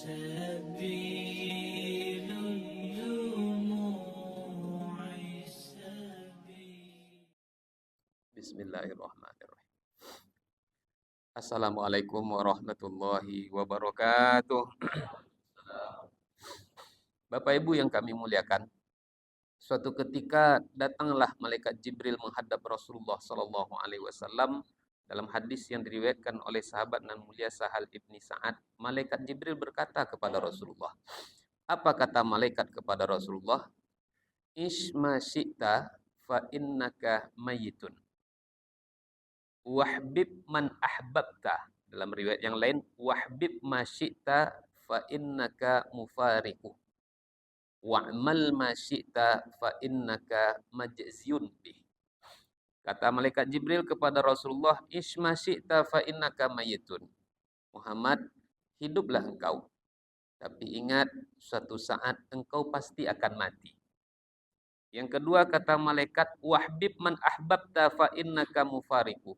سبيل الدموع سبيل. Bismillahirrahmanirrahim. Assalamualaikum warahmatullahi wabarakatuh. Bapak Ibu yang kami muliakan, suatu ketika datanglah malaikat Jibril menghadap Rasulullah Sallallahu Alaihi Wasallam. Dalam hadis yang diriwayatkan oleh sahabat nan mulia Sahal ibni Sa'ad, malaikat Jibril berkata kepada Rasulullah. Apa kata malaikat kepada Rasulullah? Isma syi'ta fa innaka mayyitun. Wahbib man ahbabta. Dalam riwayat yang lain, wahbib ma syi'ta fa innaka mufariqu. Wa'mal ma syi'ta fa innaka majziyun bih. Kata malaikat Jibril kepada Rasulullah, Isma syi'ta fa innaka mayyitun. Muhammad, hiduplah engkau. Tapi ingat, suatu saat engkau pasti akan mati. Yang kedua kata malaikat, wahbib man ahbabta fa innaka mufariquhu.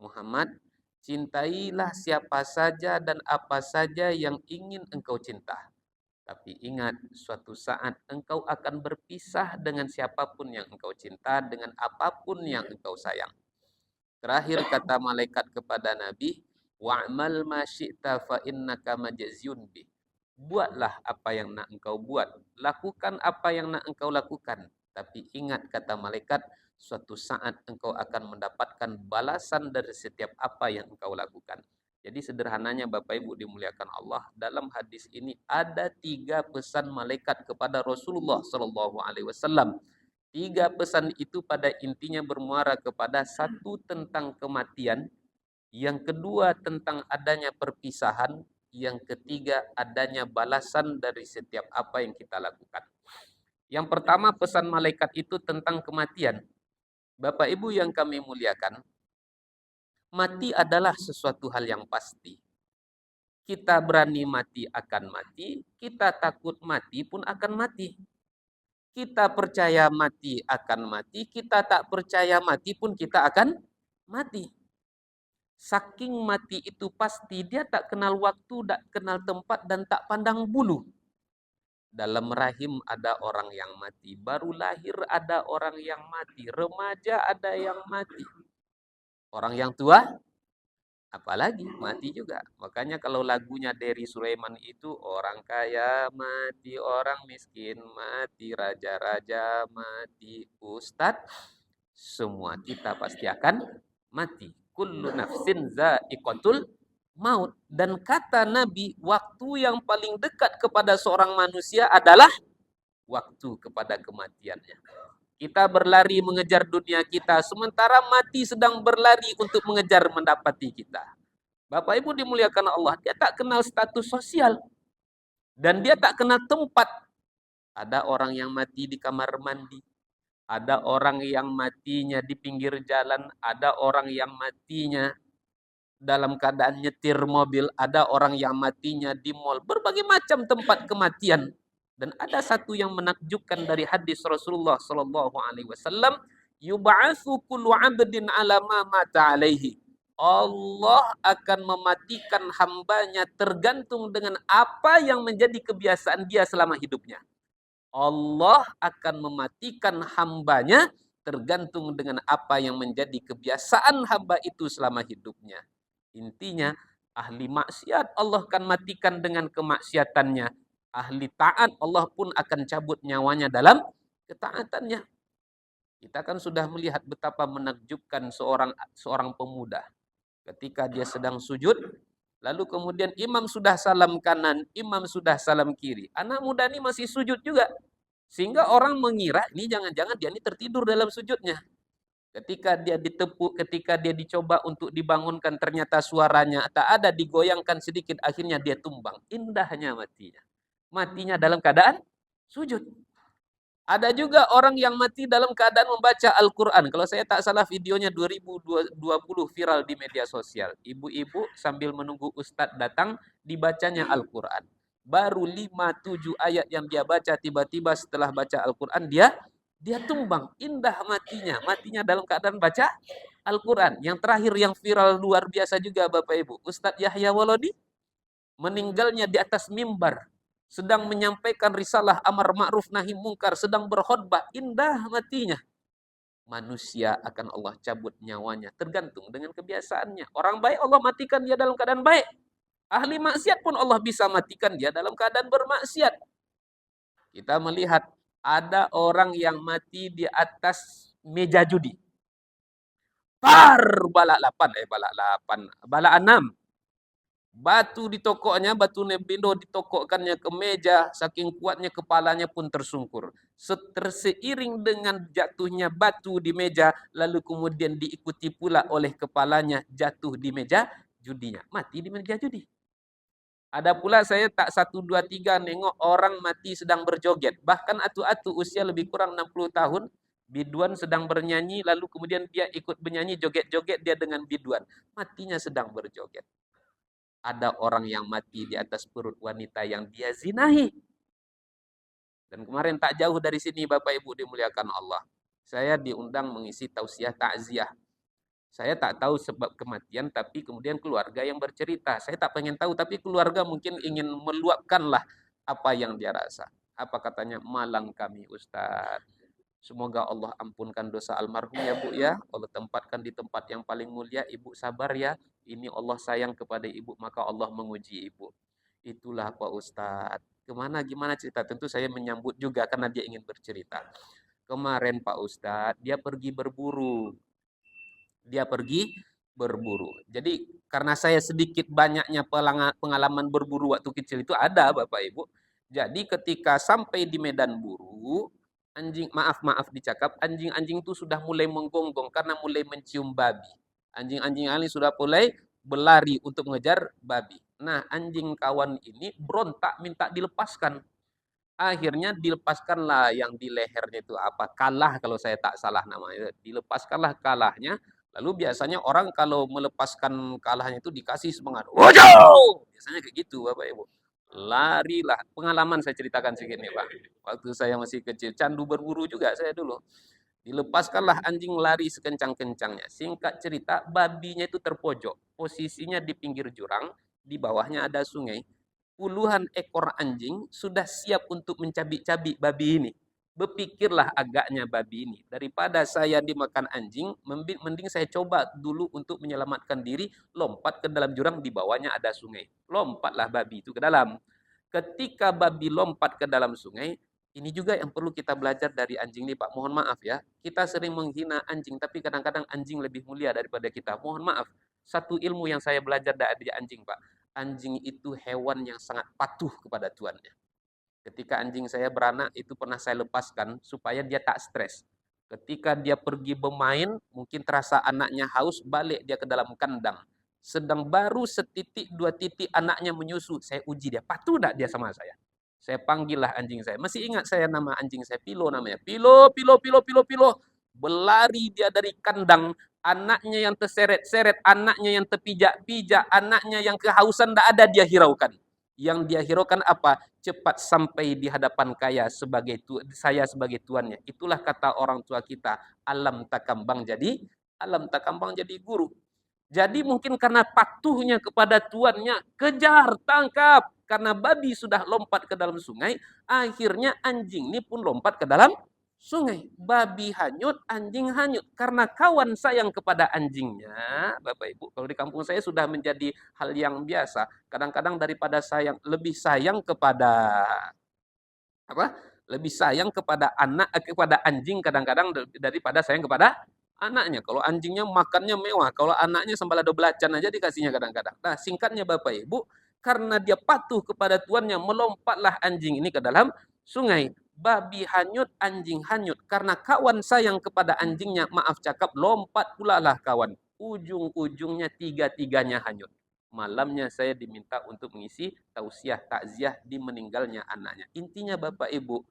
Muhammad, cintailah siapa saja dan apa saja yang ingin engkau cinta. Tapi ingat, suatu saat engkau akan berpisah dengan siapapun yang engkau cinta, dengan apapun yang engkau sayang. Terakhir kata malaikat kepada Nabi, wa'mal ma syi'ta fa innaka majziyun bih. Buatlah apa yang nak engkau buat, lakukan apa yang nak engkau lakukan. Tapi ingat kata malaikat, suatu saat engkau akan mendapatkan balasan dari setiap apa yang engkau lakukan. Jadi sederhananya Bapak Ibu dimuliakan Allah, dalam hadis ini ada 3 pesan malaikat kepada Rasulullah Sallallahu Alaihi Wasallam. 3 pesan itu pada intinya bermuara kepada satu tentang kematian, yang kedua tentang adanya perpisahan, yang ketiga adanya balasan dari setiap apa yang kita lakukan. Yang pertama pesan malaikat itu tentang kematian. Bapak Ibu yang kami muliakan, mati adalah sesuatu hal yang pasti. Kita berani mati akan mati, kita takut mati pun akan mati. Kita percaya mati akan mati, kita tak percaya mati pun kita akan mati. Saking mati itu pasti, dia tak kenal waktu, tak kenal tempat, dan tak pandang bulu. Dalam rahim ada orang yang mati, baru lahir ada orang yang mati, remaja ada yang mati. Orang yang tua, apalagi mati juga. Makanya kalau lagunya Dery Sulaiman itu, orang kaya mati, orang miskin mati, raja-raja mati, ustadz, semua kita pasti akan mati. Kullu nafsin za'iqatul maut. Dan kata Nabi, waktu yang paling dekat kepada seorang manusia adalah waktu kepada kematiannya. Kita berlari mengejar dunia kita, sementara mati sedang berlari untuk mengejar mendapati kita. Bapak Ibu dimuliakan Allah, dia tak kenal status sosial. Dan dia tak kenal tempat. Ada orang yang mati di kamar mandi. Ada orang yang matinya di pinggir jalan. Ada orang yang matinya dalam keadaan nyetir mobil. Ada orang yang matinya di mal. Berbagai macam tempat kematian. Dan ada satu yang menakjubkan dari hadis Rasulullah Sallallahu Alaihi Wasallam. Yub'atsu kullu 'abdin 'ala ma mata 'alaihi. Allah akan mematikan hambanya tergantung dengan apa yang menjadi kebiasaan dia selama hidupnya. Allah akan mematikan hambanya tergantung dengan apa yang menjadi kebiasaan hamba itu selama hidupnya. Intinya, ahli maksiat Allah akan matikan dengan kemaksiatannya. Ahli taat Allah pun akan cabut nyawanya dalam ketaatannya. Kita kan sudah melihat betapa menakjubkan seorang pemuda. Ketika dia sedang sujud, lalu kemudian imam sudah salam kanan, imam sudah salam kiri. Anak muda ini masih sujud juga. Sehingga orang mengira ini jangan-jangan dia ini tertidur dalam sujudnya. Ketika dia ditepuk, ketika dia dicoba untuk dibangunkan, ternyata suaranya tak ada, digoyangkan sedikit, akhirnya dia tumbang. Indahnya matinya. Matinya dalam keadaan sujud. Ada juga orang yang mati dalam keadaan membaca Al-Quran. Kalau saya tak salah videonya 2020 viral di media sosial. Ibu-ibu sambil menunggu ustadz datang, dibacanya Al-Quran. Baru 5-7 ayat yang dia baca, tiba-tiba setelah baca Al-Quran, dia tumbang. Indah matinya. Matinya dalam keadaan baca Al-Quran. Yang terakhir yang viral luar biasa juga Bapak Ibu. Ustadz Yahya Walodi meninggalnya di atas mimbar, sedang menyampaikan risalah amar ma'ruf nahi mungkar, sedang berkhutbah, indah matinya. Manusia akan Allah cabut nyawanya, tergantung dengan kebiasaannya. Orang baik Allah matikan dia dalam keadaan baik. Ahli maksiat pun Allah bisa matikan dia dalam keadaan bermaksiat. Kita melihat ada orang yang mati di atas meja judi. Balak 6. Batu di tokonya, batu nebindo ditokokkannya ke meja, saking kuatnya kepalanya pun tersungkur. Seiring dengan jatuhnya batu di meja, lalu kemudian diikuti pula oleh kepalanya jatuh di meja judinya. Mati di meja judi. Ada pula saya tak 1, 2, 3 nengok orang mati sedang berjoget. Bahkan atu-atu usia lebih kurang 60 tahun, biduan sedang bernyanyi, lalu kemudian dia ikut bernyanyi, joget-joget dia dengan biduan. Matinya sedang berjoget. Ada orang yang mati di atas perut wanita yang dia zinahi. Dan kemarin tak jauh dari sini Bapak Ibu dimuliakan Allah, saya diundang mengisi tausiah takziah. Saya tak tahu sebab kematian, tapi kemudian keluarga yang bercerita. Saya tak pengen tahu, tapi keluarga mungkin ingin meluapkanlah apa yang dia rasa. Apa katanya? Malang kami Ustaz. Semoga Allah ampunkan dosa almarhum ya Bu ya. Allah tempatkan di tempat yang paling mulia. Ibu sabar ya. Ini Allah sayang kepada ibu, maka Allah menguji ibu. Itulah Pak Ustadz. Gimana cerita? Tentu saya menyambut juga karena dia ingin bercerita. Kemarin Pak Ustadz, dia pergi berburu. Jadi karena saya sedikit banyaknya pengalaman berburu waktu kecil itu ada Bapak Ibu. Jadi ketika sampai di medan buru, maaf dicakap, anjing-anjing itu sudah mulai menggonggong karena mulai mencium babi. Anjing-anjing ini sudah mulai berlari untuk mengejar babi. Nah, anjing kawan ini berontak minta dilepaskan. Akhirnya dilepaskanlah yang di lehernya itu apa? Kalah kalau saya tak salah namanya. Dilepaskanlah kalahnya. Lalu biasanya orang kalau melepaskan kalahnya itu dikasih semangat. Wajau! Biasanya kayak gitu Bapak Ibu. Larilah. Pengalaman saya ceritakan sedikit nih Pak. Waktu saya masih kecil. Candu berburu juga saya dulu. Dilepaskanlah anjing lari sekencang-kencangnya. Singkat cerita, babinya itu terpojok. Posisinya di pinggir jurang. Di bawahnya ada sungai. Puluhan ekor anjing sudah siap untuk mencabik-cabik babi ini. Berpikirlah agaknya babi ini. Daripada saya dimakan anjing, mending saya coba dulu untuk menyelamatkan diri, lompat ke dalam jurang, di bawahnya ada sungai. Lompatlah babi itu ke dalam. Ketika babi lompat ke dalam sungai, ini juga yang perlu kita belajar dari anjing ini Pak. Mohon maaf ya, kita sering menghina anjing, tapi kadang-kadang anjing lebih mulia daripada kita. Mohon maaf, satu ilmu yang saya belajar dari anjing Pak. Anjing itu hewan yang sangat patuh kepada tuannya. Ketika anjing saya beranak itu pernah saya lepaskan supaya dia tak stres. Ketika dia pergi bermain, mungkin terasa anaknya haus, balik dia ke dalam kandang. Sedang baru setitik, 2 titik anaknya menyusu, saya uji dia, patuh tak dia sama saya? Saya panggillah anjing saya. Masih ingat saya nama anjing saya, Pilo namanya. Pilo, Pilo, Pilo, Pilo, Pilo. Berlari dia dari kandang, anaknya yang terseret-seret, anaknya yang terpijak-pijak, anaknya yang kehausan tak ada dia hiraukan. Yang dia hiraukan apa? Cepat sampai di hadapan saya sebagai tuannya. Itulah kata orang tua kita, alam takambang jadi guru. Jadi mungkin karena patuhnya kepada tuannya, kejar, tangkap. Karena babi sudah lompat ke dalam sungai, akhirnya anjing ini pun lompat ke dalam sungai. Babi hanyut, anjing hanyut. Karena kawan sayang kepada anjingnya, Bapak Ibu, kalau di kampung saya sudah menjadi hal yang biasa. Kadang-kadang daripada lebih sayang kepada lebih sayang kepada kepada anjing kadang-kadang daripada sayang kepada anaknya. Kalau anjingnya makannya mewah, kalau anaknya sambal belacan aja dikasihnya kadang-kadang. Nah, singkatnya Bapak Ibu, karena dia patuh kepada tuannya, melompatlah anjing ini ke dalam sungai. Babi hanyut, anjing hanyut. Karena kawan sayang kepada anjingnya, maaf cakap, lompat pula lah kawan. Ujung-ujungnya tiga-tiganya hanyut. Malamnya saya diminta untuk mengisi tausiah takziah di meninggalnya anaknya. Intinya Bapak Ibu,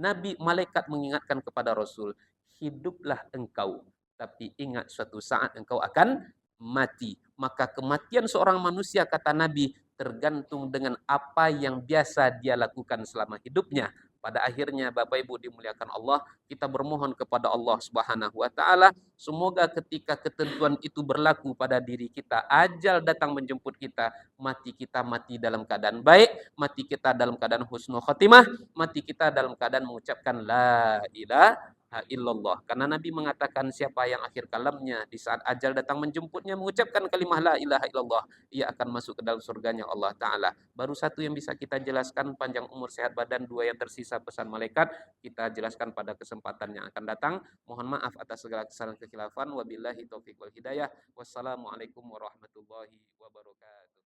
Nabi malaikat mengingatkan kepada Rasul, hiduplah engkau, tapi ingat suatu saat engkau akan mati. Maka kematian seorang manusia, kata Nabi, tergantung dengan apa yang biasa dia lakukan selama hidupnya. Pada akhirnya Bapak Ibu dimuliakan Allah, kita bermohon kepada Allah Subhanahu wa taala, semoga ketika ketentuan itu berlaku pada diri kita, ajal datang menjemput kita mati dalam keadaan baik, mati kita dalam keadaan husnul khotimah, mati kita dalam keadaan mengucapkan la ilaha illallah. Karena Nabi mengatakan siapa yang akhir kalamnya di saat ajal datang menjemputnya mengucapkan kalimah la ilaha illallah, ia akan masuk ke dalam surganya Allah Ta'ala. Baru satu yang bisa kita jelaskan, panjang umur sehat badan. Dua yang tersisa pesan malaikat, kita jelaskan pada kesempatan yang akan datang. Mohon maaf atas segala kesalahan kekhilafan. Wabillahi taufiq wal hidayah. Wassalamualaikum warahmatullahi wabarakatuh.